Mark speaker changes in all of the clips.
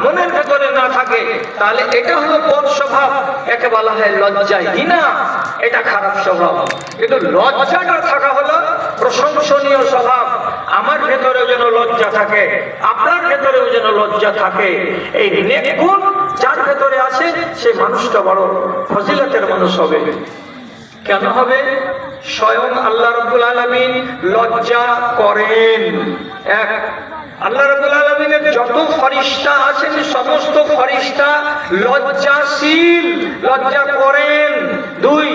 Speaker 1: মনের ভেতরে না থাকে, তাহলে এটা হলো বদ স্বভাব, একে বলা হয় লজ্জাহীনা, এটা খারাপ স্বভাব। কিন্তু লজ্জাটা থাকা হলো প্রশংসনীয় স্বভাব। আমার ভেতরে যেন লজ্জা থাকে, আপনার ভেতরেও যেন লজ্জা থাকে। এই নেক গুণ যার ভেতরে আছে সেই মানুষটা বড় ফজিলতের মানুষ হবে। কেন হবে? স্বয়ং আল্লাহ রাব্বুল আলামিন লজ্জা করেন। এক, আল্লাহ রাব্বুল আলামিনের যত ফেরেশতা আছেন সমস্ত ফেরেশতা লজ্জাশীল, লজ্জা করেন। দুই,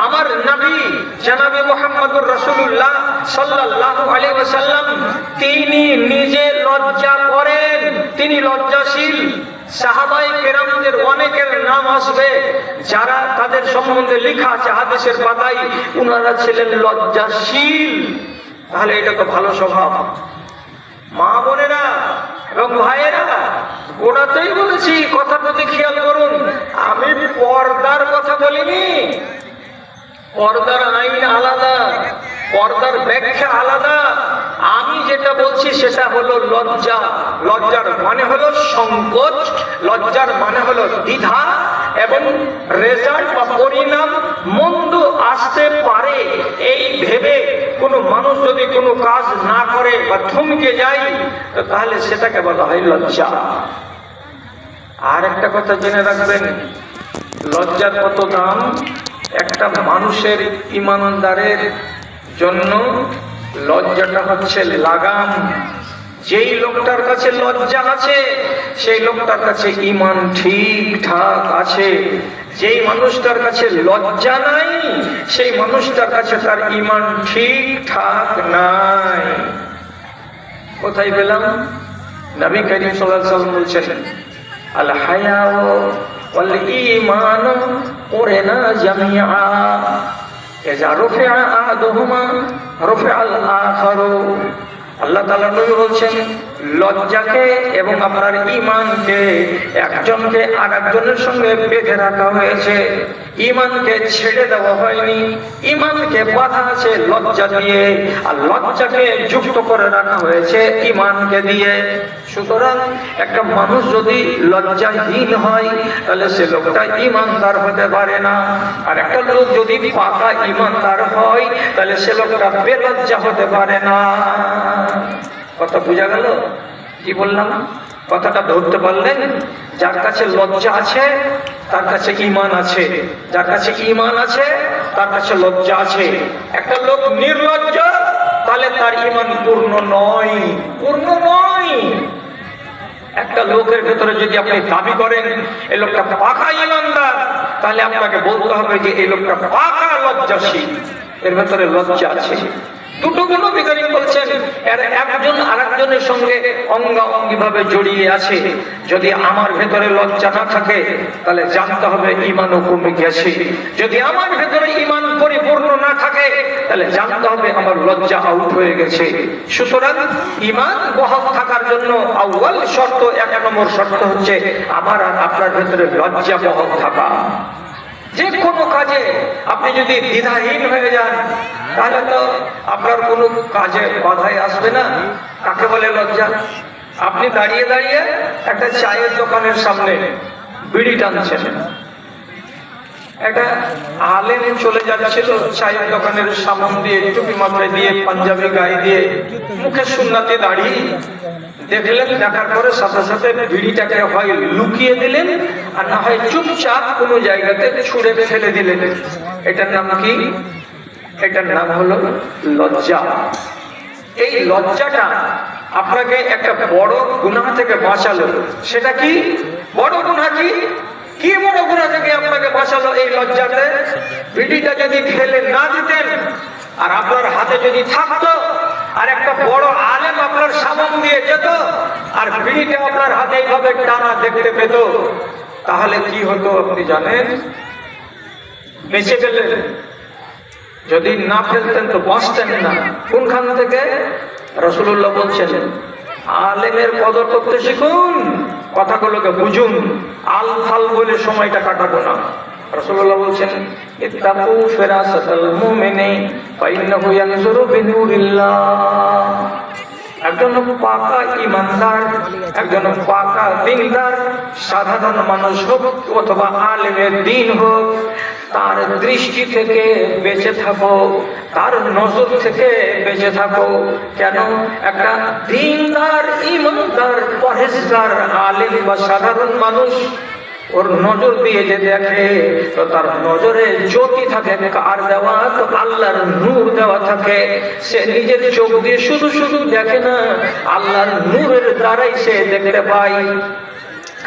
Speaker 1: আমার নবী জনাবে মুহাম্মদুর রাসূলুল্লাহ সাল্লাল্লাহু আলাইহি ওয়াসাল্লাম তিনি নিজে লজ্জা করেন, তিনি লজ্জাশীল। সাহাবায়ে কেরামদের অনেকের নাম আসবে যারা তাদের সম্বন্ধে লেখা আছে হাদিসের পাতায়, উনারা ছিলেন লজ্জাশীল। তাহলে এটা তো ভালো স্বভাব। মা বোনেরা এবং ভাইয়েরা, গোড়াতেই বলেছি, কথা প্রতি খেয়াল করুন, আমি পর্দার কথা বলিনি। পর্দার আইন আলাদা, পর্দার ব্যাখ্যা আলাদা। আমি যেটা বলছি সেটা হলো লজ্জা। লজ্জার মানে হলো সংকোচ, লজ্জার মানে হলো দ্বিধা, এবং রেজাল্ট বা পরিণাম মন্দ আসতে পারে এই ভেবে কোনো মানুষ যদি কোনো কাজ না করে বা থমকে যায়, তাহলে সেটাকে বলা হয় লজ্জা। আর একটা কথা জেনে রাখবেন, লজ্জার কত দাম। একটা মানুষের ইমানদারের জন্য লজ্জাটা হচ্ছে লাগাম। যেই লোকটার কাছে লজ্জা আছে সেই লোকটার কাছে ঈমান ঠিকঠাক আছে। যেই মানুষটার কাছে লজ্জা নাই সেই মানুষটার কাছে তার ঈমান ঠিকঠাক নাই। কোথায় পেলাম? নবী করিম সাল্লাল্লাহু আলাইহি ওয়াসাল্লাম বলছেন, আল হায়া ওয়াল ঈমান কুরনা জামিআ, ইযা রুফিআ আহাদুহুমা রুফিআল আখারু। আল্লাহ তাআলা নবী বলছেন, লজ্জাকে এবং আপনার ঈমানকে একজনকে আরেকজনের সঙ্গে বেঁধে রাখা হয়েছে, ঈমানকে ছেড়ে দেওয়া হয়নি। ঈমানকে বাঁধা আছে লজ্জা দিয়ে, আর লজ্জাকে যুক্ত করে রাখা হয়েছে ঈমানকে দিয়ে। সুতরাং একটা মানুষ যদি লজ্জাহীন হয় তাহলে সে লোকটা ঈমানদার হতে পারে না। আর একটা লোক যদি পাকা ঈমানদার হয় তাহলে সে লোকটা বেলজ্জা হতে পারে না। কথা বোঝা গেল? কি বললাম? কথাটা ধরতে পারলেন? যার কাছে লজ্জা আছে তার কাছে ঈমান আছে, যার কাছে ঈমান আছে তার কাছে লজ্জা আছে। একটা লোক নির্লজ্জ তাহলে তার ঈমান পূর্ণ নয়, পূর্ণ নয়। একটা লোকের ভেতরে যদি আপনি দাবি করেন এই লোকটা পাকা ঈমানদার, তাহলে আপনাকে বলতে হবে যে এই লোকটা পাকা লজ্জাশীল, এর ভেতরে লজ্জা আছে। দুটো গুণ বিজ্ঞানী বলছেন, এর একজন আরেকজনের সঙ্গে অঙ্গাঙ্গি ভাবে জড়িয়ে আছে। যদি আমার ভেতরে লজ্জা না থাকে তাহলে জানতে হবে ঈমানও কমে গেছে। যদি আমার ভেতরে ঈমান পরিপূর্ণ না থাকে তাহলে জানতে হবে আমার লজ্জা আউট হয়ে গেছে। সুতরাং ঈমান বহাল থাকার জন্য আউয়াল শর্ত, এক নম্বর শর্ত হচ্ছে আমার আর আপনার ভেতরে লজ্জা বহাল থাকা। যে কোনো কাজে আপনি যদি দ্বিধাহীন হয়ে যান তাহলে তো আপনার কোনো কাজে বাধাই আসবে না। কাকে বলে লজ্জা? আপনি দাঁড়িয়ে দাঁড়িয়ে একটা চায়ের দোকানের সামনে বিড়ি টানছেন, একটা আলেম চলে যাচ্ছিল চায়ের দোকানের সামনে দিয়ে, টুপি মাথায় দিয়ে, পাঞ্জাবি গায়ে দিয়ে, মুখে সুন্নাতে দাঁড়িয়ে দেখলেন। দেখার পরে সাথে সাথে বিড়িটাকে হয় লুকিয়ে দিলেন আর না হয় চুপচাপ কোনো জায়গাতে ছুঁড়ে ফেলে দিলেন। এটার নাম কি? এটার নাম হলো লজ্জা। এই লজ্জাটা আপনাকে একটা বড় গুনাহ থেকে বাঁচালো। সেটা কি বড় গুনাহ? কি বড় গুনাহ থেকে আপনাকে বাঁচালো এই লজ্জাতে? বিড়িটা যদি ফেলে না দিতেন আর আপনার হাতে যদি থাকতো, আর একটা বড় আলেম আপনার সামনে দিয়ে যেত আর বিড়িটা আপনার হাতে এইভাবে টানা দেখতে পেত, তাহলে কি হতো আপনি জানেন? বেঁচে গেলেন। যদি না ফেলতেন তো বাঁচতেন না। কোনখান থেকে? রাসূলুল্লাহ বলছেন, আলেমের কদর করতে শিখুন, কথাগুলোকে বুঝুন, আল ফাল বলে সময়টা কাটাবো না। রাসূলুল্লাহ বলছেন, ইত্তাকু ফিরাসাতাল মুমিনি ফাইন্নাহু ইয়ানজুরু বিনুরিল্লাহ। একজন পাকা ইমানদার, একজন পাকা দিনদার, সাধারণ মানুষ হোক অথবা আলেমের দিন হোক, তার দৃষ্টি থেকে বেঁচে থাকো, তার নজর থেকে বেঁচে থাকো। কেন? একটা দিনদার, ইমানদার, পরহেজগার আলেম বা সাধারণ মানুষ ওর নজর দিয়ে যে দেখে, তো তার নজরে জ্যোতি থাকে কার দেওয়া? তো আল্লাহর নূর দেওয়া থাকে। সে নিজের চোখ দিয়ে শুধু শুধু দেখে না, আল্লাহর নূরের দ্বারাই সে দেখতে পায়।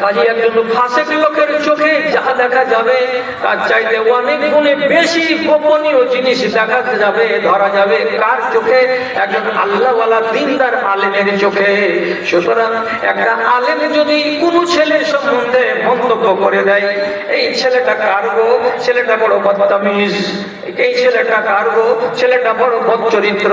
Speaker 1: কাজে একজন ফাসেক লোকের চোখে যা দেখা যাবে তার চাইতে অনেক গুণে বেশি গোপনীয় জিনিস দেখা যাবে, ধরা যাবে কার চোখে? একজন আল্লাহওয়ালা দিনদার আলেমের চোখে। সুতরাং একটা আলেম যদি কোনো ছেলের সম্বন্ধে মন্তব্য করে দেয়, এই ছেলেটা কার গো, ছেলেটা বড় বদতামিজ, এই ছেলেটা কার গো, ছেলেটা বড় বদচরিত্র,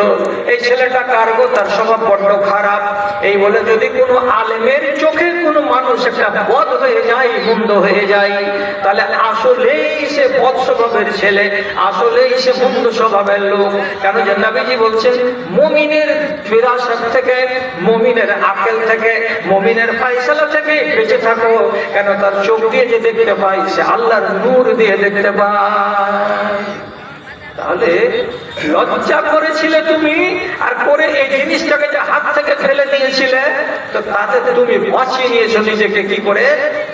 Speaker 1: এই ছেলেটা কার গো, তার স্বভাব বড্ড খারাপ, এই বলে যদি কোনো আলেমের চোখে কোনো মানুষ একটা বদ হয়ে যায়, মন্দ হয়ে যায়, তাহলে আসলেই সে বদ স্বভাবের ছেলে, আসলেই সে মন্দ স্বভাবের লোক। কেন? যে নবীজি বলছেন, মুমিনের ফিরাসত থেকে, মুমিনের আকল থেকে, মুমিনের ফয়সালা থেকে বেঁচে থাকো। কেন? তার চোখ দিয়ে যে দেখতে পাই, সে আল্লাহর নূর দিয়ে দেখতে পায়। তাহলে লজ্জা করেছিলে তুমি, আর করে এই জিনিসটাকে যে হাত থেকে ফেলে দিয়েছিলে, তো তাতে তুমি বাঁচিয়ে নিয়েছো নিজেকে। কি করে?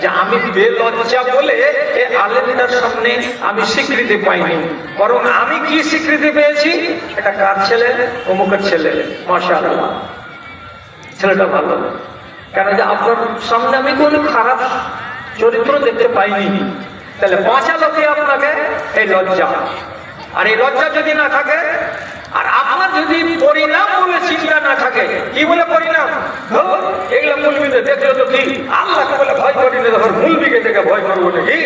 Speaker 1: যে আমি বেলজ্জা বলে এই আলেমটার সামনে আমি স্বীকৃতি পাইনি, বরং আমি কি স্বীকৃতি পেয়েছি? এটা কার ছেলে? অমুকের ছেলে, মাশাআল্লাহ, ছেলেটা ভালো। কেন? যে আপনার সামনে আমি কোনো খারাপ চরিত্র দেখতে পাইনি। তাহলে বাঁচালো কি আপনাকে? এই লজ্জা। আর এই লজ্জা যদি না থাকে, আর আপনার যদি পরিণাম বলে চিন্তা না থাকে, কি বলে পরিণাম? এগুলো মুলবিদের দেখলো তো কি, আল্লাহকে বলে ভয় করি না, তখন মুলবিকে দেখে ভয় করবো নাকি?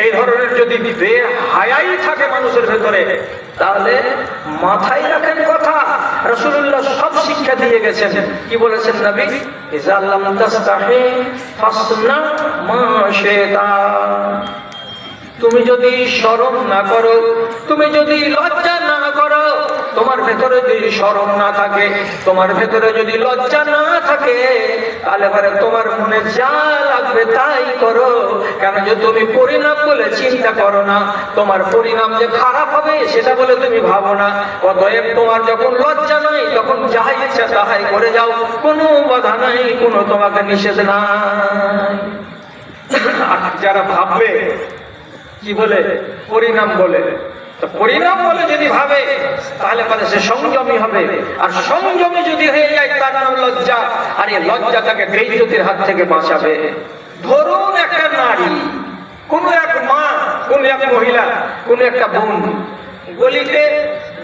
Speaker 1: এই ধরনের যদি বেহায়াই থাকে মানুষের ভেতরে, তাহলে মাথায় রাখেন কথা, রাসূলুল্লাহ সব শিক্ষা দিয়ে গেছেন। কি বলেছেন নবী? ইযা লাম তাস্তাহি ফাসনা মা শিতা। তুমি যদি শরম না করো, তুমি যদি লজ্জা না করো, তোমার ভেতরে যদি শরম না থাকে, তোমার ভেতরে যদি লজ্জা না থাকে, তাহলে পরে তোমার মনে যা লাগবে তাই করো। কেন? যে তুমি পরিণাম বলে চিন্তা করো না, তোমার পরিণাম যে খারাপ হবে সেটা বলে তুমি ভাবো না। অতএব তোমার যখন লজ্জা নাই, তখন যাই ইচ্ছা তাহাই করে যাও, কোনো বাধা নাই, কোনো তোমাকে নিষেধ নাই। আর যারা ভাববে কি বলে? পরিণাম বলে। তো পরিণাম বলে যদি ভাবে, তাহলে পরে সে সংযমী হবে। আর সংযমী যদি হয়ে যায়, তার নাম লজ্জা। আর এই লজ্জা তাকে বেইজ্জতির হাত থেকে বাঁচাবে। ধরুন একটা নারী, কোন এক মা, কোন এক মহিলা, কোন একটা বোন গলিতে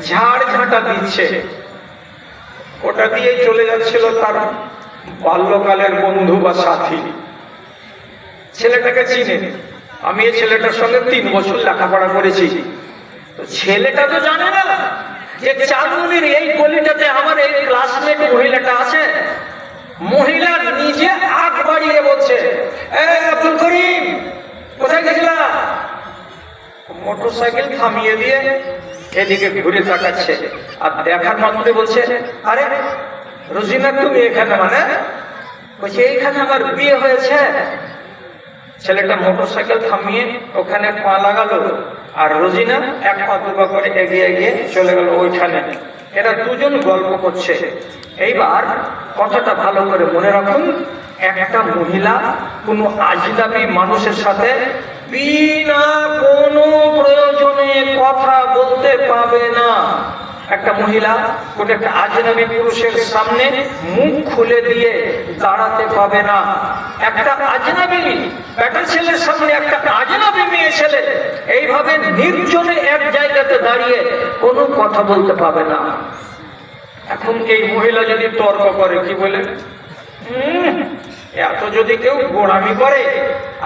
Speaker 1: ঝাড় ঝাঁটা দিচ্ছে, ওটা দিয়ে চলে যাচ্ছিল তার বাল্যকালের বন্ধু বা সাথী। ছেলেটাকে চিনে, আমি এই ছেলেটার সঙ্গে 3 বছর লেখাপড়া করেছি। ছেলেটা তো জানে না যে চাঁদমুনির এই গলিটাতে আমার এই ক্লাসমেট মহিলাটা আছে। মহিলা নিজে আগ বাড়িয়ে বলছে, আব্দুল করিম কোথায় গেছিলা? মোটরসাইকেল থামিয়ে দিয়ে এদিকে ঘুরে তাকাচ্ছে, আর দেখার মাত্র বলছে, আরে রোজিনা তুমি এখানে? মানে বলছে, এইখানে আমার বিয়ে হয়েছে। ছেলেটা মোটরসাইকেল থামিয়ে ওখানে পা লাগালো, আর রোজিনা 1 পা 2 পা করে এগিয়ে এগিয়ে চলে গেল ওইখানে। এরা দুজন গল্প করছে। এইবার কথাটা ভালো করে মনে রাখুন, একটা মহিলা কোনো আজনাবী মানুষের সাথে বিনা কোনো প্রয়োজনে কথা বলতে পাবে না। একটা মহিলা কোন একটা আজনাবী পুরুষের সামনে মুখ খুলে দিয়ে দাঁড়াতে পাবে না। একটা আজনাবী বেটা ছেলের সামনে একটা আজনাবী মেয়ে ছেলে এইভাবে নির্জনে এক জায়গাতে দাঁড়িয়ে কোনো কথা বলতে পাবে না। এখন এই মহিলা যদি তর্ক করে, কি বলে, এত যদি কেউ গোড়ামি করে,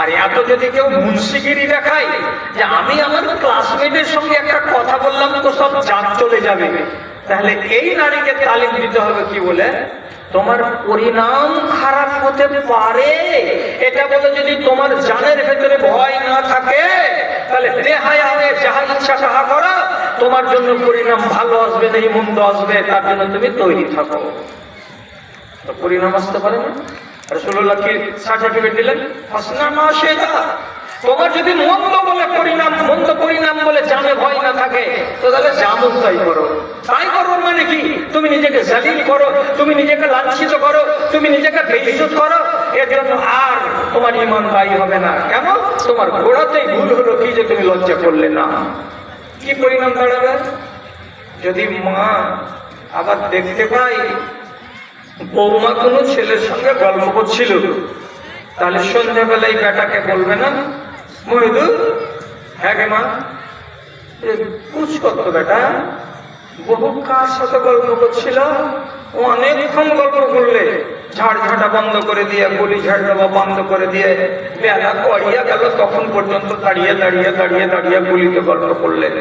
Speaker 1: আর এত যদি কেউ মুন্সিগিরি দেখায় যে আমি আমার ক্লাসমেটের সঙ্গে একটা কথা বললাম তো সব জান চলে যাবে, তাহলে এই নারীকে তালিম দিতে হবে কি বলে, তোমার পরিণাম খারাপ হতে পারে এটা বলে যদি তোমার জানের ভেতরে ভয় না থাকে, তাহলে বেহায়া হয়ে যাহা ইচ্ছা তাহা করো, তোমার জন্য পরিণাম ভালো আসবে না মন্দ আসবে, তার জন্য তুমি তৈরি থাকো। তো পরিণাম আসতে পারে না। রাসূলুল্লাহ কি সার্টিফিকেট দিলেন? হাসনা মা সেটা। তোমার যদি মন্দ পরিণাম বলে জানে ভয় না থাকে, তো তাহলে যেমন তাই করো। তাই করো মানে কি? তুমি নিজেকে জালিল করো, তুমি নিজেকে লাঞ্ছিত করো, তুমি নিজেকে বেইজ্জত করো, এর জন্য আর তোমার ঈমান দায়ী হবে না। কেন? তোমার গোড়াতেই ভুল হলো কি যে তুমি লজ্জা করলে না। কি পরিণাম দাঁড়াবে? যদি মা আবার দেখতে পাই বৌমা কোনো ছেলের সঙ্গে গল্প করছিল, তাহলে সন্ধ্যাবেলায় বেটাকে বলবে না, মহিদুর, হ্যাঁ গে মা, কুছ করতো বেটা, বহু কার সাথে গল্প করছিল, অনেকক্ষণ গল্প করলে, ঝাড়ঝাঁটা বন্ধ করে দিয়ে, গুলি ঝাড় দেওয়া বন্ধ করে দিয়ে বেলা গড়িয়া গেল, তখন পর্যন্ত দাঁড়িয়ে দাঁড়িয়ে দাঁড়িয়ে দাঁড়িয়ে গুলিতে গল্প করলেন।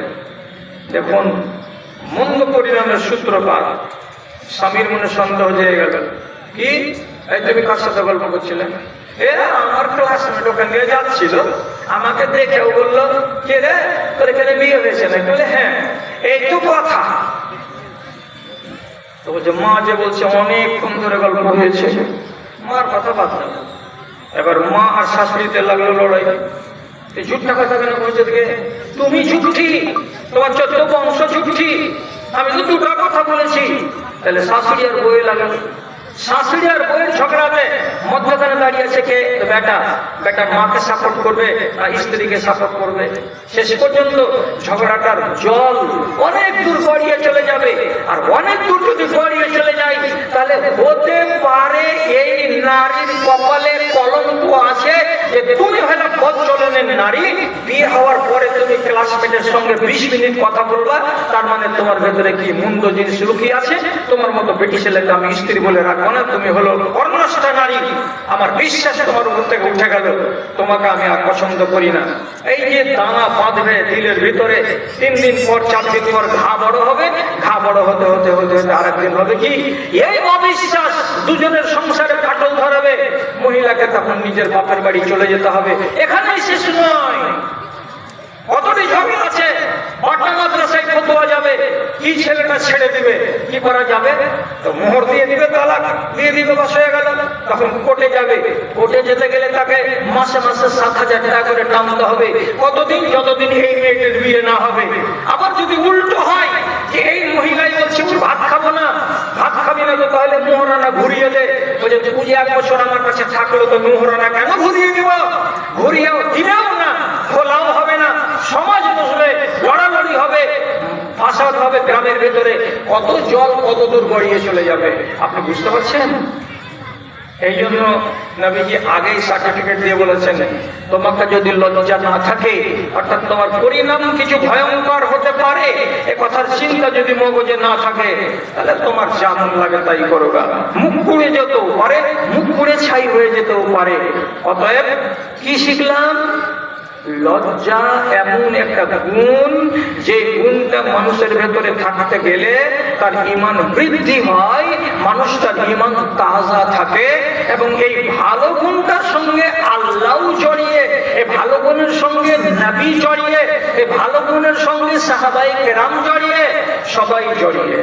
Speaker 1: দেখুন মন্দ পরিণামের সূত্রপাত। স্বামীর মনে সন্দেহ জেগে গেল, কি এই তুমি কার সাথে গল্প করছিলে? আমার ক্লাসমেট ওখান দিয়ে যাচ্ছিল, আমাকে দেখেও বললো, কে রে তোর এখানে বিয়ে হয়েছে না? বলে হ্যাঁ। এই তো কথা। তো বলছে মা যে বলছে অনেকক্ষণ ধরে গল্প হয়েছে, মার কথা বাদ দাও। এবার মা আর শাশুড়িতে লাগলো লড়াই। এই ঝুটটা কথা কেন বলছে? তুমি ঝুঠি, তোমার 14 বংশ ঝুঠি, আমি তো দুটো কথা বলেছি। তাহলে শাশুড়ি আর বউয়ে লাগলো। শাশুড়ি আর বউয়ের ঝগড়াতে মধ্যখানে দাঁড়িয়েছে কে? বেটা মাকে সাপোর্ট করবে আর স্ত্রীকে সাপোর্ট করবে। শেষ পর্যন্ত ঝগড়াটার জল অনেক দূর গড়িয়ে চলে যাবে। আর অনেক দূর যদি গড়িয়ে চলে যায়, তাহলে হতে পারে এই নারীর কপালে কলঙ্ক আছে যে তুমি হলে বদচলনের নারী, বিয়ে হওয়ার পরে তুমি ক্লাসমেটের সঙ্গে 20 মিনিট কথা বলবা, তার মানে তোমার ভেতরে কি মন্দ জিনিস লুকিয়ে আছে। তোমার মতো বেটি ছেলেকে আমি স্ত্রী বলে রাখবো না, তুমি হলো অন্যষ্টা নারী। আমার বিশ্বাস তোমার উপর থেকে উঠে গেল, তোমাকে আমি আর পছন্দ করি না। এই যে দানা বাঁধবে দিলের ভিতরে, 3 দিন পর 4 দিন পর ঘা বড় হবে, ঘা বড় হতে হতে হতে হতে আরেকদিন হবে কি এই অবিশ্বাস, দুজনের সংসারে ফাটল ধরাবে। মহিলাকে তখন নিজের বাপের বাড়ি চলে যেতে হবে। এখানেই শেষ নয়, কতটি ঝগড়া আছে। পাটনা মাদ্রাসায় ফতোয়া যাবে, কি ছেলেটা ছেড়ে দিবে, কি করা যাবে? তো মোহর দিয়ে দিবে, তালাক দিয়ে দিবে, বাস হয়ে গেল। তখন কোর্টে যাবে, কোর্টে যেতে গেলে তাকে মাসে মাসে 7,000 টাকা করে টানতে হবে। কতদিন? যতদিন এই মেয়েটির বিয়ে না হবে। আবার যদি উল্টো হয় যে এই মহিলাই বলছে ভাত খাবো না, ভাত খাবি না তো তাহলে মোহরানা ঘুরিয়ে দে। বলছে তুই 1 বছর আমার কাছে থাকলো তো মোহরানা কেন ঘুরিয়ে দিব? ঘুরিয়েও দিবেও না, খোলাও হবে না, সমাজ বসবে, লড়ালড়ি হবে, ফাসাদ হবে গ্রামের ভেতরে। কত জল কত দূর গড়িয়ে চলে যাবে, আপনি বুঝতে পারছেন? এই জন্য নবীজি আগেই সার্টিফিকেট দিয়ে বলেছেন, তোমাকে যদি লজ্জা না থাকে, অর্থাৎ তোমার পরিণাম কিছু ভয়ঙ্কর হতে পারে, এ কথার চিন্তা যদি মগজে না থাকে, তাহলে তোমার যেমন লাগে তাই করোগা। মুখ পুড়ে যেতেও পারে, মুখ পুড়ে ছাই হয়ে যেতেও পারে। অতএব কি শিখলাম? লজ্জা এমন একটা গুণ, যে গুণটা মানুষের ভেতরে থাকতে গেলে তার ঈমান বৃদ্ধি হয়, মানুষটার ঈমান তাজা থাকে। এবং এই ভালো গুণটার সঙ্গে আল্লাহ জড়িয়ে, এই ভালো গুণের সঙ্গে নবী জড়িয়ে, এই ভালো গুণের সঙ্গে সাহাবায়ে কেরাম জড়িয়ে, সবাই জড়িয়ে।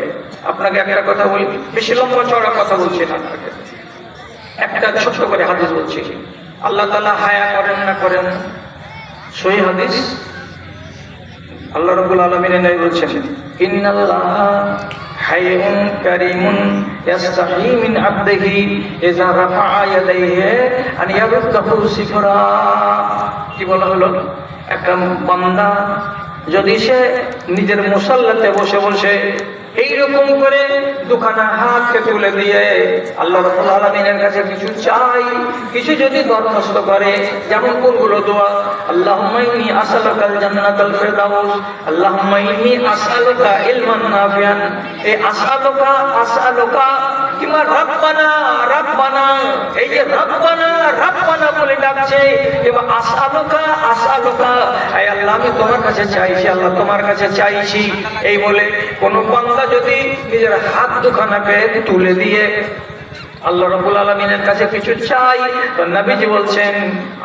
Speaker 1: আপনাকে একটা কথা বলি, বেশি লম্বা চড়া কথা বলছি না, একটা ছোট্ট করে হাদিস বলছি। আল্লাহ তাআলা হায়া করেন না করেন? সহিহ হাদিস, আল্লাহ রাব্বুল আলামিন এই বলছেন, ইন্নাল্লাহা হাইয়ুন কারীমুন ইস্তাহি মিন আবদিহি ইযা রাফা'a ইয়াদাইহি আন ইয়ারুদ্দাহু সিফরা। কি বলা হলো? একটা বান্দা যদি সে নিজের মুসাল্লাতে বসে বসে এইরকম করে দুখানা হাতকে তুলে দিয়ে আল্লাহ রাব্বুল আলামিনের কাছে কিছু চাই, কিছু যদি দরখাস্ত করে, যেমন কোনগুলো দোয়া? আল্লাহুম্মা ইন্নী আসআলুকাল জান্নাতাল ফিরদাউস, আল্লাহুম্মা ইন্নী আসআলুকা ইলমান নাফিআন। এই আসআলুকা কিংবা রাব্বানা রাব্বানা, এই যে রাব্বানা রাব্বানা বলে ডাকছে, কিংবা আসআলুকা, হে আল্লাহ আমি তোমার কাছে চাইছি, আল্লাহ তোমার কাছে চাইছি, এই বলে কোন বান্দা যদি নিজের হাত দুখানাকে তুলে দিয়ে আল্লাহ রাব্বুল আলামিনের কাছে কিছু চাই, তো নবীজি বলছেন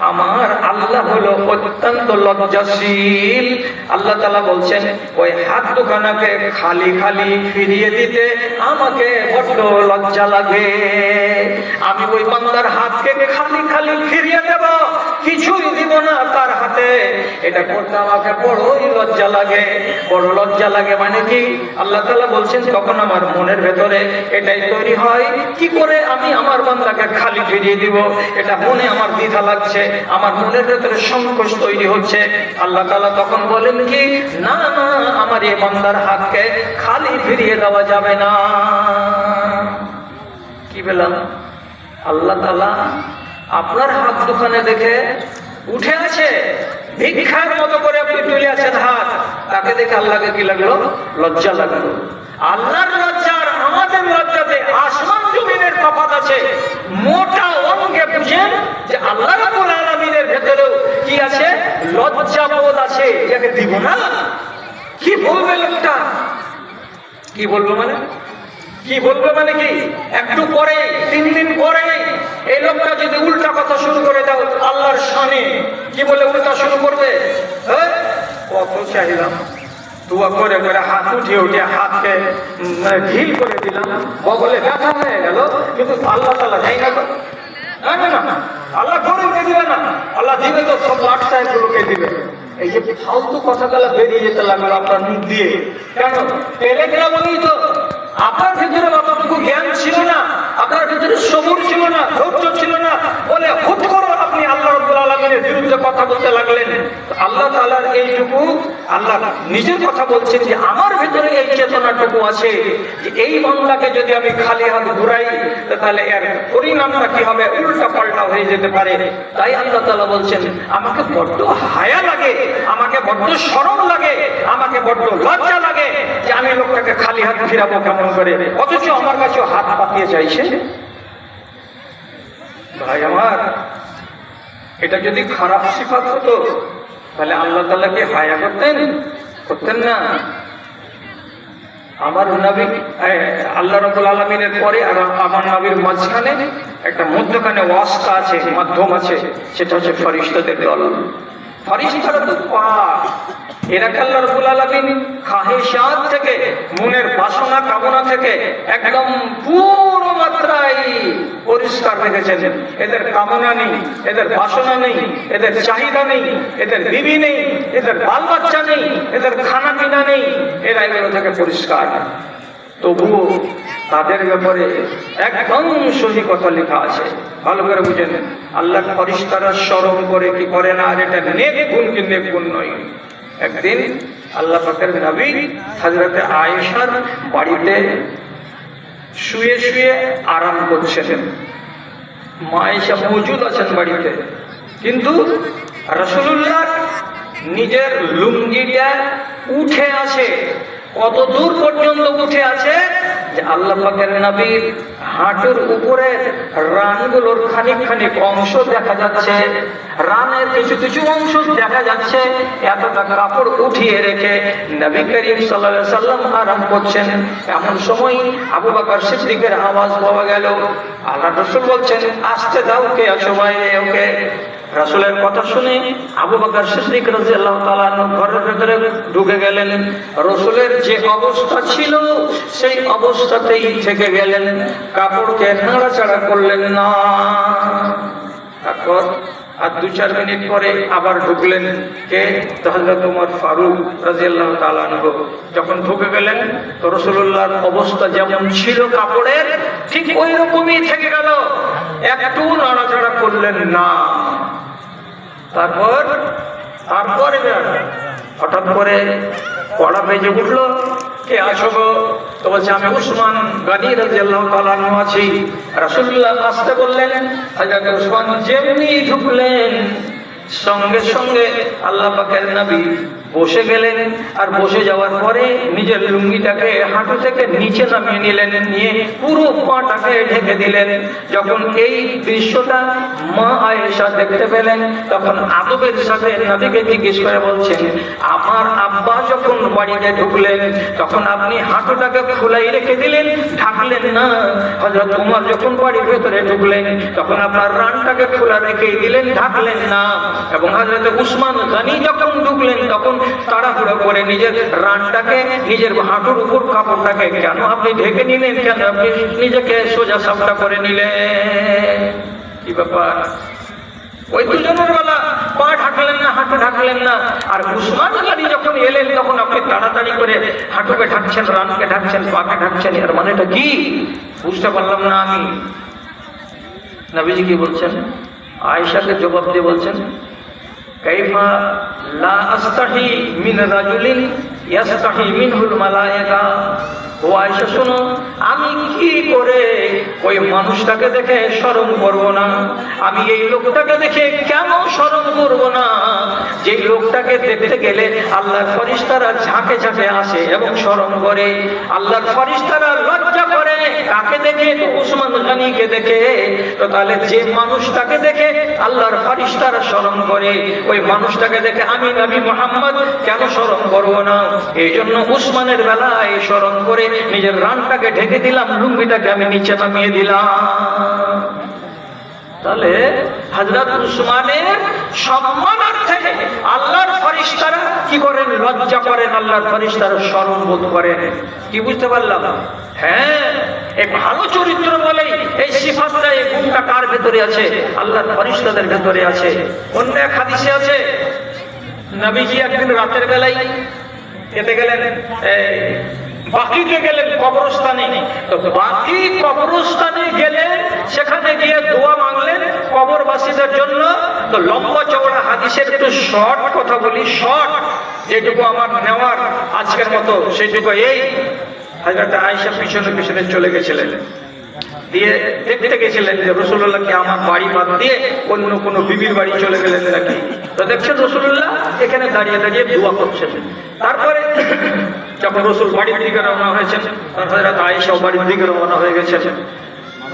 Speaker 1: আমার আল্লাহ হলো অত্যন্ত লজ্জাশীল। আল্লাহ তাআলা বলছেন ওই হাত দুখানাকে খালি খালি ফিরিয়ে দিতে আমাকে বড্ড লজ্জা লাগে। আমি ওই বান্দার হাতকে খালি খালি ফিরিয়ে দেব, কিছুই দিব না তার হাতে, এটা করতে আমাকে বড়ই লজ্জা লাগে। বড় লজ্জা লাগে মানে কি? আল্লাহ তাআলা বলছেন তখন আমার মনের ভেতরে এটাই তৈরি হয়, কি করে আমি আমার বান্দাকে খালি ফিরিয়ে দিব, এটা মনে আমার দ্বিধা লাগছে, আমার মনের ভেতরে সংকোচ তৈরি হচ্ছে। আল্লাহ তাআলা তখন বলেন কি, না না, আমার এই বান্দার হাতকে খালি ফিরিয়ে দেওয়া যাবে না। কি বললাম? আল্লাহ তাআলা আপনার হাত দুখানে দেখে উঠে আছে, ভিক্ষার মতো করে আপনি তুলে আছেন হাত, তাকে দেখে আল্লাহকে কি লাগলো? লজ্জা লাগলো। আল্লাহর লজ্জা আর আমাদের লজ্জাতে আসমান জমিনের তফাৎ আছে। মোটা অঙ্গে বুঝেন যে আল্লাহ রাব্বুল আলামিনের ভেতরেও কি আছে? লজ্জাবোধ আছে। এটাকে দিব না, কি বলবে লোকটা? কি বলবো মানে? কি বলবে মানে কি? একটু পরে, 3 দিন পরে এই লোকটা যদি উল্টা কথা শুরু করে দাও আল্লাহর শানে, কি বলে উল্টা শুরু করবে? কত চাইলাম, দোয়া করে করে হাত উঠিয়ে উঠিয়ে হাতকে ঢিল করে দিলাম, বগলে ব্যথা হয়ে গেল, কিন্তু আল্লাহ তাআলা যাই না, না আল্লাহ গরিবকে দিবে না, আল্লাহ দিবে তো সব লাট সাহেবগুলোকে দিবে। এই যে ফালতু কথাগুলো বেরিয়ে যেতে লাগলো আপনার মুখ দিয়ে, কেন? পেলে গেলা বলেই তো আপনার ভিতরে অতটুকু জ্ঞান ছিল না, আপনার ভিতরে সবুর ছিল না, ধৈর্য ছিল না, বলে হুট করে আপনি আল্লাহ রাব্বুল আলামিনের বিরুদ্ধে কথা বলতে লাগলেন। আল্লাহ তাআলার এইটুকু, আল্লাহ নিজের কথা বলছেন যে আমার ভিতরে এই চেতনাটুকু আছে যে এই বান্দাকে যদি আমি খালি হাত ঘুরাই তাহলে এর পরিণামটা কি হবে? উল্টা পাল্টা হয়ে যেতে পারে। তাই আল্লাহ তাআলা বলছেন আমাকে বড্ড হায়া লাগে, আমাকে বড্ড শরম লাগে, আমাকে বড্ড লজ্জা লাগে যে আমি লোকটাকে খালি হাত ফিরাবো কেমন করে, অথচ আমার কাছে হাত পাতিয়ে চাইছে। ভাই আমার, এটা যদি খারাপ সিফাত হতো তাহলে আল্লাহ তাআলা কি হায়া করতেন? করতেন না। আমার নবী আল্লাহ রাব্বুল আলামিনের পরে আর আমার নবীর মাঝখানে একটা মধ্যখানে ওয়াসতা আছে, মাধ্যম আছে, সেটা হচ্ছে ফেরেশতাদের দল। ফেরেশতারা তো পাক, এরাকে আল্লাহ রাব্বুল আলামিন খাহিশাত থেকে, মনের বাসনা কামনা থেকে একদম পুরো মাত্রায় পরিষ্কার রেখেছেন। এদের কামনা নেই, এদের বাসনা নেই, এদের চাহিদা নেই, এদের বিবি নেই, এদের বাল বাচ্চা নেই, এদের খানা পিনা নেই, এরা এগুলো থেকে পরিষ্কার। তবুও তাদের ব্যাপারে একদম সহি কথা লেখা আছে, ভালো করে বুঝেন। আল্লাহ ফেরেশতারা শরম করে কি করে না, আর এটা নেক গুণ কি নেক গুণ নয়। একদিন আল্লাহ পাকের নবী হযরতে আয়েশার বাড়িতে শুয়ে শুয়ে আরাম করছেন। মা আয়েশা মজুদ আছেন বাড়িতে, কিন্তু রাসূলুল্লাহ নিজের লুঙ্গিটা উঠে আছে। কত দূর পর্যন্ত উঠে আছে যে আল্লাহ পাকের নবীর হাঁটুর উপরে রানগুলোর খানিক খানিক অংশ দেখা যাচ্ছে, রানের কিছু কিছু অংশ দেখা যাচ্ছে। এতটা কাপড় উঠিয়ে রেখে নবী করিম সাল্লাল্লাহু আলাইহি সাল্লাম আরাম করছেন। এমন সময় আবু বকর সিদ্দিকের আওয়াজ পাওয়া গেল। আল্লাহ রাসূল বলছেন আসতে দাও, কে আছো বাইরে? ওকে। রাসূলের কথা শুনে আবু বকর সিদ্দিক রাদিয়াল্লাহু তাআলা ঘরের ভেতরে ঢুকে গেলেন। রাসূলের যে অবস্থা ছিল সেই অবস্থাতেই থেকে গেলেন, কাপড়কে নাড়াচাড়া করলেন না। তারপর আর 2-4 মিনিট পরে আবার ঢুকলেন। কে? হযরত ওমর ফারুক রাদিয়াল্লাহু তাআলা আনহু। যখন ঢুকে গেলেন তো রাসূলুল্লাহর অবস্থা যেমন ছিল কাপড়ের, ঠিক ওই রকমই থেকে গেল, একটু নাড়াচাড়া করলেন না। তারপরে হঠাৎ করে কড়া বেজে উঠলো, কে আছো গো? তো বলছে আমি উসমান গনি রাদিয়াল্লাহু তাআলা আনহু আছি। রাসূলুল্লাহ আসতে বললেন। হযরত উসমান যেমনি ঢুকলেন সঙ্গে সঙ্গে আল্লাহ পাকের নবী বসে গেলেন, আর বসে যাওয়ার পরে নিজের লুঙ্গিটাকে হাঁটু থেকে নিচে নামিয়ে নিলেন, নিয়ে পুরো পাটাকে ঢেকে দিলেন। যখন এই দৃশ্যটা মা আয়েশা দেখতে পেলেন, তখন আদবের সাথে নবীকে জিজ্ঞেস করে বলছেন, আমার আব্বা যখন বাড়িতে ঢুকলেন তখন আপনি হাঁটুটাকে খোলাই রেখে দিলেন, ঢাকলেন না। হযরত ওমর যখন বাড়ির ভেতরে ঢুকলেন তখন আপনার রানটাকে খোলা রেখে দিলেন, ঢাকলেন না। এবং হযরত উসমান গনি যখন ঢুকলেন তখন তাড়াহুড়ো করে নিজের রানটাকে, নিজের হাঁটুর উপর কাপড়টাকে কেন আপনি ঢেকে নিলেন, কেন আপনি নিজেকে সোজা সাপটা করে নিলেন? কি ব্যাপার? ওই দুজনের বেলা পা ঢাকলেন না, হাঁটু ঢাকলেন না। আর উসমান গনি যখন এলেন তখন আপনি তাড়াতাড়ি করে হাঁটুকে ঢাকছেন, রানকে ঢাকছেন, পাকে ঢাকছেন। এর মানেটা কি বুঝতে পারলাম না আমি। নবীজি কি বলছেন? আয়েশাকে জবাব দিয়ে বলছেন, কাইফা লা আস্তাহি মিন রাজুলিন ইয়াস্তাহি মিনহুল মালায়েকা। ও আয়েশা শোনো, আমি কি করে ওই মানুষটাকে দেখে শরম করব না? আমি এই লোকটাকে দেখে কেন শরম করব না? যে লোকটাকে দেখতে গেলে আল্লাহর ফেরেশতারা ঝাঁকে ঝাঁকে আসে এবং শরম করে, আল্লাহর ফেরেশতারা লজ্জা করে। কাকে দেখে? তো উসমান গনিকে দেখে। তো তাহলে যে মানুষটাকে দেখে আল্লাহর ফেরেশতারা শরম করে, ওই মানুষটাকে দেখে আমি নবী মুহাম্মদ কেন শরম করব না? এই জন্য উসমানের বেলায় শরম করে নিজের রানটাকে ঢেকে দিলাম, লুঙ্গিটাকে আমি নিচে নামিয়ে দিলাম। তাহলে হযরত উসমানের সম্মানার্থে আল্লাহর ফেরেশতারা কি করেন? লজ্জা করেন, আল্লাহর ফেরেশতারা শরম বোধ করেন। কি বুঝতে পারলাম? হ্যাঁ, এই ভালো চরিত্র বলেই এই সিফাতটা, এই গুণটা কার ভেতরে আছে? আল্লাহর ফেরেশতাদের ভেতরে আছে। অন্য এক হাদিসে আছে, নবীজি একদিন রাতের বেলায় খেতে গেলেন, বাকিতে গেলেন কবরস্থানে। তো বাকি কবরস্থানে গেলেন, সেখানে গিয়ে দোয়া মাংলেন কবরবাসীদের জন্য। তো লম্বা চওড়া হাদিসের একটু শর্ট কথা বলি, শর্ট যেটুকু আমার নেওয়ার আজকের মতো সেটুকু এই। হযরত আয়েশা পিছনে পিছনে চলে গেছিলেন, দিয়ে দেখতে গেছিলেন যে রাসূলুল্লাহ কি আমার বাড়ি বাদ দিয়ে অন্য কোনো বিবির বাড়ি চলে গেলেন নাকি। তো দেখছেন রাসূলুল্লাহ এখানে দাঁড়িয়ে দাঁড়িয়ে দোয়া করছেন। তারপরে যখন রাসূল বাড়ির দিকে রওনা হয়েছেন, হযরত আয়েশা বাড়ির দিকে রওনা হয়ে গেছেন।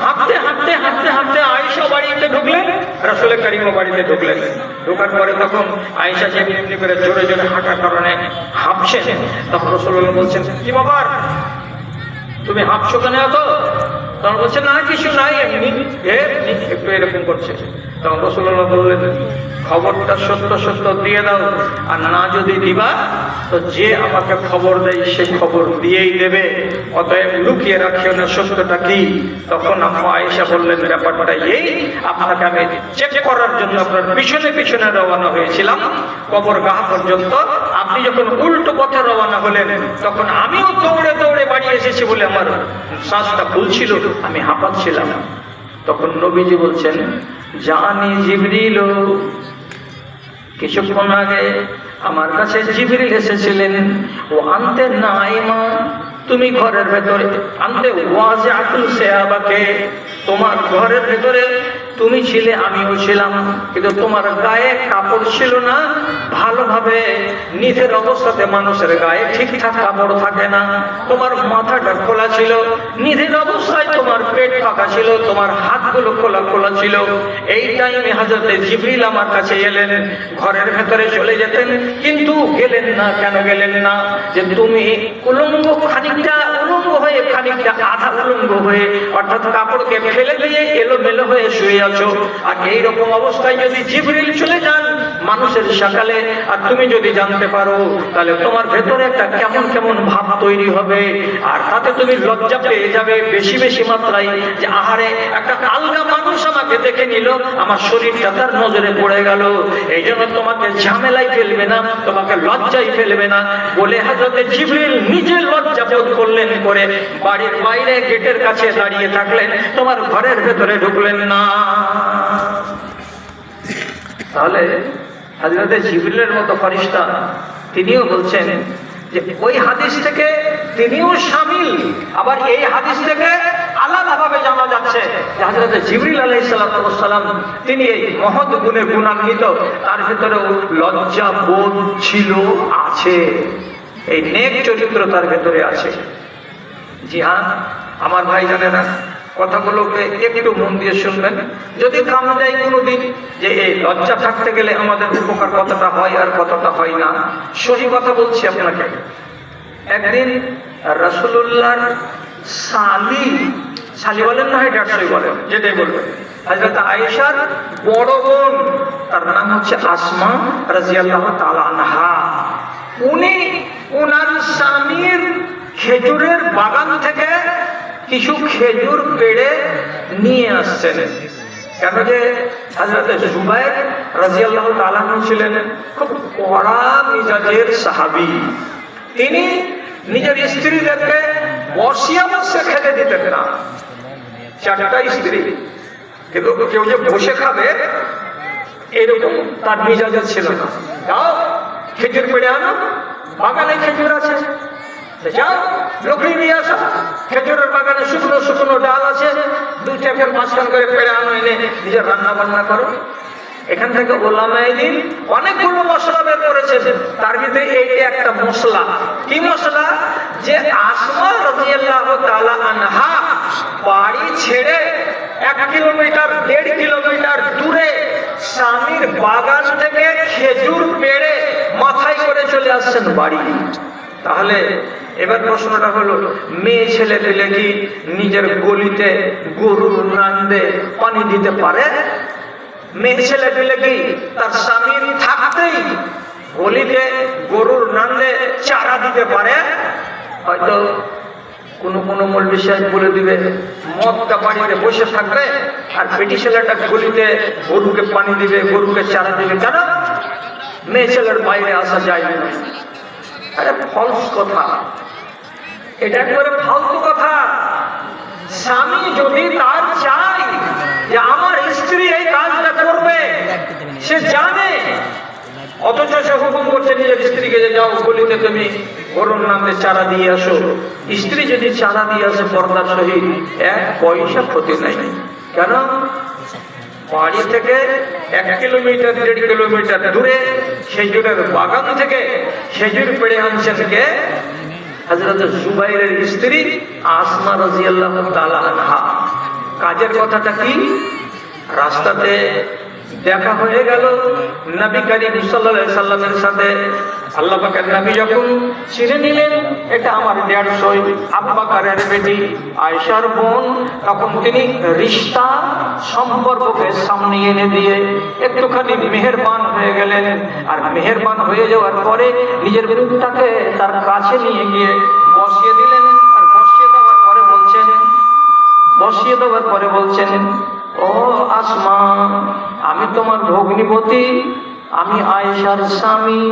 Speaker 1: হাঁটতে হাঁটতে হাঁটতে হাঁটতে আয়েশা বাড়িতে ঢুকলেন, রাসূল কারীম বাড়িতে ঢুকলেন। ঢোকার পরে তখন আয়েশা যে এমনি করে জোরে জোরে হাঁটার কারণে হাঁপছেন। তখন রাসূলুল্লাহ বলছেন, কি ব্যাপার, তুমি হাঁপছো কেন এত? তখন বলছে, না কিছু নাই, এমনি একটু এরকম করছে। তখন রাসূলুল্লাহ বললেন, খবরটা সত্য সত্য দিয়ে দাও, আর না যদি দিবা তো যে আমাকে খবর দেয় সে খবর দিয়েই দেবে, অতএব লুকিয়ে রাখিও না সত্যটা কি। তখন আম্মা আয়েশা বললেন, ব্যাপারটা এই, আপনাকে আমি চেক করার জন্য আপনার পিছনে পিছনে রওনা হয়েছিলাম কবরগাহ পর্যন্ত। আপনি যখন উল্টো পথে রওনা হলেন তখন আমিও দৌড়ে দৌড়ে বাড়ি এসেছি বলে আমার শ্বাসটা ফুলছিল, আমি হাঁপাচ্ছিলাম। তখন নবীজি বলছেন, জানি জিবরিল, কিছুক্ষণ আগে আমার কাছে জিবরিল এসেছিলেন, ও আনতে নাইমা, তুমি ঘরের ভেতরে, আনতে ওয়াজিআতুল সিয়াবাকে, তোমার ঘরের ভেতরে তুমি ছিলে, আমিও ছিলাম, কিন্তু তোমার গায়ে কাপড় ছিল না ভালোভাবে। নিধের অবস্থাতে মানুষের গায়ে ঠিকঠাক কাপড় থাকে না। তোমার মাথাটা খোলা ছিল, নিধের অবস্থায় তোমার পেট ফাঁকা ছিল, তোমার হাতগুলো খোলা খোলা ছিল। এই টাইমে হযরত জিবরিল আমার কাছে এলেন, ঘরের ভেতরে চলে যেতেন, কিন্তু গেলেন না। কেন গেলেন না? যে তুমি উলঙ্গ, খানিকটা উলঙ্গ হয়ে, খানিকটা আধা উলঙ্গ হয়ে, অর্থাৎ কাপড়কে ফেলে দিয়ে এলোমেলো হয়ে শুয়ে আছো। আর এইরকম অবস্থায় যদি জিবরিল চলে যান মানুষের সকালে, আর তুমি যদি জানতে পারো, তাহলে তোমার ভেতরে একটা কেমন কেমন ভাব তৈরি হবে, আর তাতে তুমি লজ্জা পেয়ে যাবে বেশি বেশি মাত্রায়, যে আহারে একটা আলগা মানুষ আমাকে দেখে নিল, আমার শরীরটা তার নজরে পড়ে গেল। এই জন্য তোমাকে ঝামেলায় ফেলবে না, তোমাকে লজ্জায় ফেলবে না বলে হযরত জিবরিল নিজে লজ্জা বোধ করলেন, করে বাড়ির বাইরে গেটের কাছে দাঁড়িয়ে থাকলেন, তোমার ঘরের ভেতরে ঢুকলেন না। তাহলে হযরত জিবরিলের মতো ফেরেশতা তিনিও বলছেন যে ওই হাদিস থেকে তিনিও শামিল, আবার এই হাদিস থেকে আলাদাভাবে জানা যাচ্ছে যে হযরত জিবরিল আলাইহিস সালাম তিনি এই মহৎ গুণে গুণান্বিত, তার ভিতরে লজ্জা বোধ ছিল, আছে, এই নেক চরিত্র তার ভেতরে আছে। জি হ্যাঁ আমার ভাই জানেনা, কথাগুলোকে একটু মন দিয়ে শুনবেন। যদি কাম যায় কোনোদিন যে এই লজ্জা থাকতে গেলে আমাদের উপকার কতটা হয় আর কতটা হয় না, সহি কথা বলছি আপনাকে। একদিন রাসূলুল্লাহর শালি বলেন না, ডেটসই বলেন, যেটাই বলবেন, হযরত আয়েশার বড় বোন, তার নাম হচ্ছে আসমা রাদিয়াল্লাহু তাআলা আনহা, উনি ওনার স্বামীর খেজুরের বাগান থেকে কিছু খেজুর পেড়ে নিয়ে আসছেন। কেন যে হযরত জুবায়ের রাদিয়াল্লাহু তাআলা ছিলেন খুব কড়া মিজাজের সাহাবী। তিনি নিজের স্ত্রীদেরকে বসিয়া বসে খেতে দিতেন না। চারটা স্ত্রী, কিন্তু কেউ যে বসে খাবে এরকম তার মিজাজে ছিল না। যাও খেজুর পেড়ে আনো, বাগানে খেজুর আছে, যাও লকড়ি নিয়ে আসো, খেজুরের বাগানে শুকনো শুকনো ডাল আছে, দুই চারটার মাঝখান করে পেড়ে আনো, এনে নিজের রান্না বান্না করো। এখান থেকে ওলামায়ে দ্বীন অনেকগুলো মশলা বের করেছে, তার ভিতরে এইটা একটা মশলা। কি মশলা? যে আসমা রাদিয়াল্লাহু তাআলা আনহা বাড়ি ছেড়ে 1 কিলোমিটার 1.5 কিলোমিটার দূরে স্বামীর বাগান থেকে খেজুর পেড়ে মাথায় করে চলে আসছেন বাড়ি। তাহলে এবার প্রশ্নটা হলো, মেয়ে ছেলে পেলে কি নিজের গলিতে গরুর নান্দে পানি দিতে পারে? মেয়ে ছেলে পেলে কি তার স্বামীর থাকতেই গলিতে গরুর নান্দে চারা দিতে পারে? হয়তো কোনো কোনো মৌলভী সাহেব বলে দিবে মদটা বাড়িতে বসে থাকবে আর বেটি ছেলেটা গলিতে গরুকে পানি দিবে, গরুকে চারা দিবে। কেন? মেয়ে ছেলের বাইরে আসা যায় না। আরে ফলস কথা, এটা একেবারে ফালতু কথা। স্বামী যদি তার চায় যে আমার স্ত্রী এই কাজটা করবে, সে জানে, অথচ সে হুকুম করছে নিজের স্ত্রীকে যে যাও গলিতে তুমি গরুর নামে চারা দিয়ে আসো। স্ত্রী যদি চারা দিয়ে আসে পর্দার সহিত, 1 পয়সা ক্ষতি নাই। কেন? বাড়ি থেকে 1 কিলোমিটার 1.5 কিলোমিটার দূরে খেজুরের বাগান থেকে খেজুর পেড়ে আনছেন কে? হযরত জুবাইরের স্ত্রী আসমা রাদিয়াল্লাহু তাআলা আনহা। কাজের কথাটা কি? রাস্তাতে দেখা হয়ে গেল নবী করিম সাল্লাল্লাহু আলাইহি সাল্লামের সাথে। আল্লাহ পাকের নবী যখন চিনে নিলেন এটা আমার 150 আবু বকরের বেটি আয়েশার বোন, তখন তিনি রিশতা সম্পর্ককে সামনে এনে দিয়ে একটুখানি মেহেরবান হয়ে গেলেন। আর মেহেরবান হয়ে যাওয়ার পরে নিজের বিরুদ্ধটাকে তার কাছে নিয়ে গিয়ে বসিয়ে দিলেন। আর বসিয়ে দেওয়ার পরে বলছেন, ও আসমা, আমি তোমার ভগ্নিপতি, আমি আয়েশার স্বামী,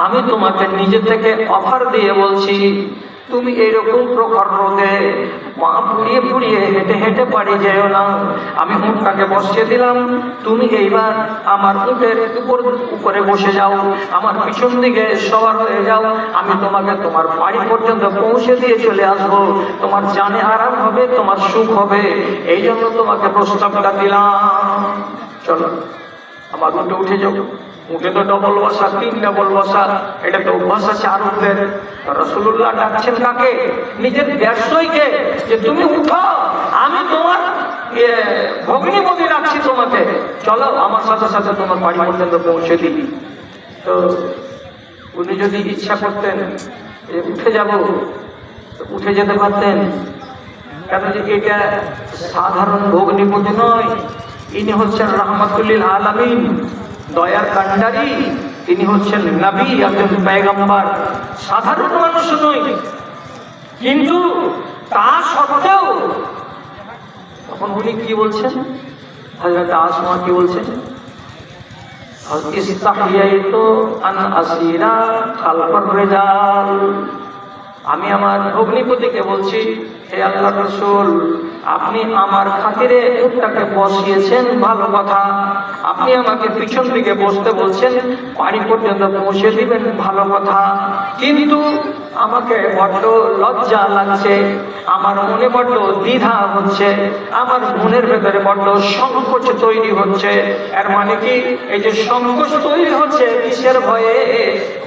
Speaker 1: আমি তোমাকে নিজে থেকে অফার দিয়ে বলছি, তুমি এইরকম প্রখর রোদে পা পুড়িয়ে পুড়িয়ে হেঁটে হেঁটে বাড়ি যেও না। আমি উটটাকে বসিয়ে দিলাম, তুমি এইবার আমার উটের উপরে বসে যাও, আমার পিছন দিকে সবার হয়ে যাও, আমি তোমাকে তোমার বাড়ি পর্যন্ত পৌঁছে দিয়ে চলে আসবো। তোমার জানে আরাম হবে, তোমার সুখ হবে, এই জন্য তোমাকে প্রস্তাবটা দিলাম। চলো আমার উঠে উঠে যাও। উঠে তো ডবল বসা, 3 ডবল বসা, এটা তো অভ্যাস আছে আরবদের। রাসূলুল্লাহ ডাকছেন কাকে? নিজের ব্যবসায়ীকে, যে তুমি উঠো, আমি তোমার ভগ্নিপতি রাখছি তোমাকে, চলো আমার সাথে সাথে তোমার বাড়ি পর্যন্ত পৌঁছে দিই। তো উনি যদি ইচ্ছা করতেন উঠে যাব, উঠে যেতে পারতেন। কেন যে এটা সাধারণ ভগ্নিপতি নয়, ইনি হচ্ছেন রাহমাতুল আলামিন, দয়ার কান্ডারি। তিনি হচ্ছেন নবী, একজন পয়গম্বর, সাধারণ মানুষ নয়। কিন্তু তা সত্ত্বেও তখন উনি কি বলছেন? হযরত আসমা কি বলছেন? ইস্তাহিয়াইতু আন আসিরা খালফার রিজাল। আমি আমার ভগ্নিপতিকে বলছি, হে আল্লাহর রাসূল, আপনি আমার খাতিরে উটটাকে বসিয়েছেন, ভালো কথা। আপনি আমাকে পিছন দিকে বসতে বলছেন, বাড়ি পর্যন্ত পৌঁছে দিবেন, ভালো কথা। কিন্তু আমাকে বড্ড লজ্জা লাগছে, আমার মনে বড্ড দ্বিধা হচ্ছে, আমার মনের ভেতরে বড্ড সংকোচ তৈরি হচ্ছে। এর মানে কি, এই যে সংকোচ তৈরি হচ্ছে কিসের ভয়ে?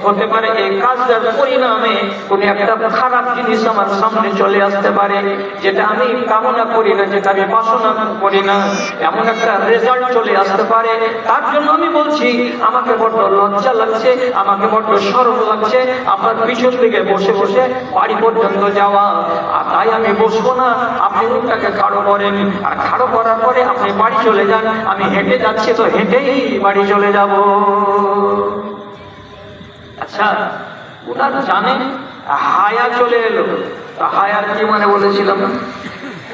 Speaker 1: হতে পারে এই কাজটার পরিণামে কোনো একটা খারাপ জিনিস আমার সামনে চলে আসতে পারে, যেটা আমি কামনা করি না, যেটা আমি বাসনা করি না, এমন একটা রেজাল্ট চলে আসতে পারে। তার জন্য আমি বলছি, আমাকে বড্ড লজ্জা লাগছে, আমাকে বড্ড শরম লাগছে আপনার পিছন দিকে বসে বসে বাড়ি পর্যন্ত যাওয়া। আর তাই আমি বসবো না, আপনি মুখটাকে খাড়ো করেন, আর খাড়ো করার পরে আপনি বাড়ি চলে যান। আমি হেঁটে যাচ্ছি তো হেঁটেই বাড়ি চলে যাব। আচ্ছা, ওনার জানেন হায়া চলে এলো। হায়ার কি মানে বলেছিলাম,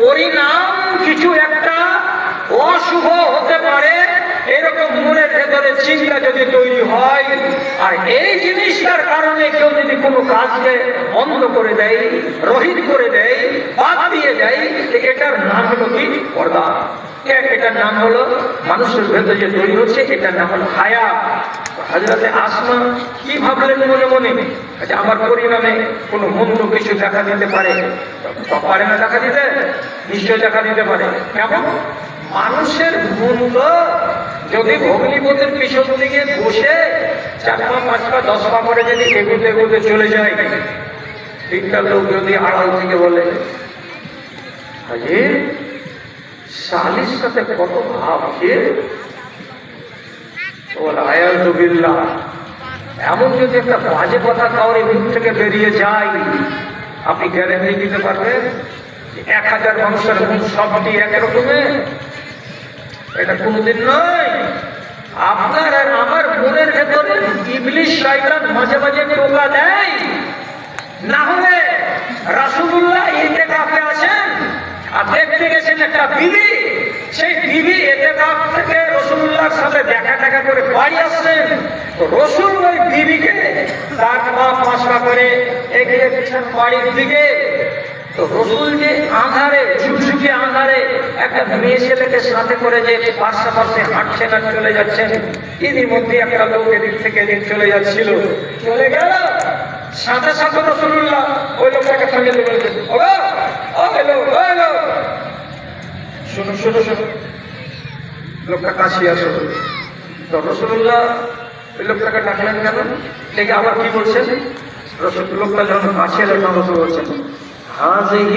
Speaker 1: পরিণাম কিছু একটা অশুভ হতে পারে, এরকম মনের ভেতরে চিন্তা যদি তৈরি হয়, আর এই জিনিসটার কারণে কেউ যদি কোনো কাজকে বন্ধ করে দেয়, রহিত করে দেয়, বাদ দিয়ে দেয়, এটার নাম হলো কি? পর্দা। এটার নাম হলো, মানুষের ভেতরে যে তৈরি হচ্ছে, এটার নাম হলো হায়া। হযরতে আসমা কি ভাবলেন মনে মনে, আচ্ছা আমার পরিণামে কোনো মন্দ কিছু দেখা দিতে পারে? পারে না দেখা দিতে? নিশ্চয় দেখা দিতে পারে। কেমন? মানুষের মন্দ যদি ভগ্নিপতির পিছন দিকে বসে 4 পা 5 পা 10 পা করে যদি এগোতে এগোতে চলে যায়, তিনটা লোক যদি আড়াল থেকে বলে, হাজির শালির সাথে কত ভাবছে, এমন যদি একটা বাজে কথা কাউরে মুখ থেকে বেরিয়ে যায়, আপনি গ্যারান্টি দিতে পারবেন 1000 মানুষের মুখ সবটি একরকমের? এটা কোনোদিন নয়। আপনার আর আমার মনের ভেতরে ইবলিশ শয়তান মাঝে মাঝে টোকা দেয়। না হলে রাসূলুল্লাহ ইতিকাফে আছেন আর দেখতে গেছেন একটা বিবি, সেই বিবি ইতিকাফ থেকে রাসূলুল্লাহর সাথে দেখা করে বাড়ি আসছেন, তো রাসূল ওই বিবিকে 4 পা 5 পা করে এগিয়ে দিচ্ছেন বাড়ির দিকে। তো রাসূল যে আঁধারে, ঝুকঝুকে আঁধারে একটা মেয়ে ছেলেকে সাথে করে যে পাশাপাশি হাঁটছেন আর চলে যাচ্ছেন, এরই মধ্যে একটা লোক এদিক থেকে এদিক চলে যাচ্ছিল, চলে গেল, সাথে সাথে রাসূলুল্লাহ ওই লোকটাকে সঙ্গে নিয়ে বলছেন, শোনো শোনো শোনো, লোকটা কাছে আসো। তো রাসূলুল্লাহ ওই লোকটাকে ডাকলেন, কেন দেখে আবার কি বলছেন? লোকটা যখন কাছে এলেন, রাসূল বলছেন,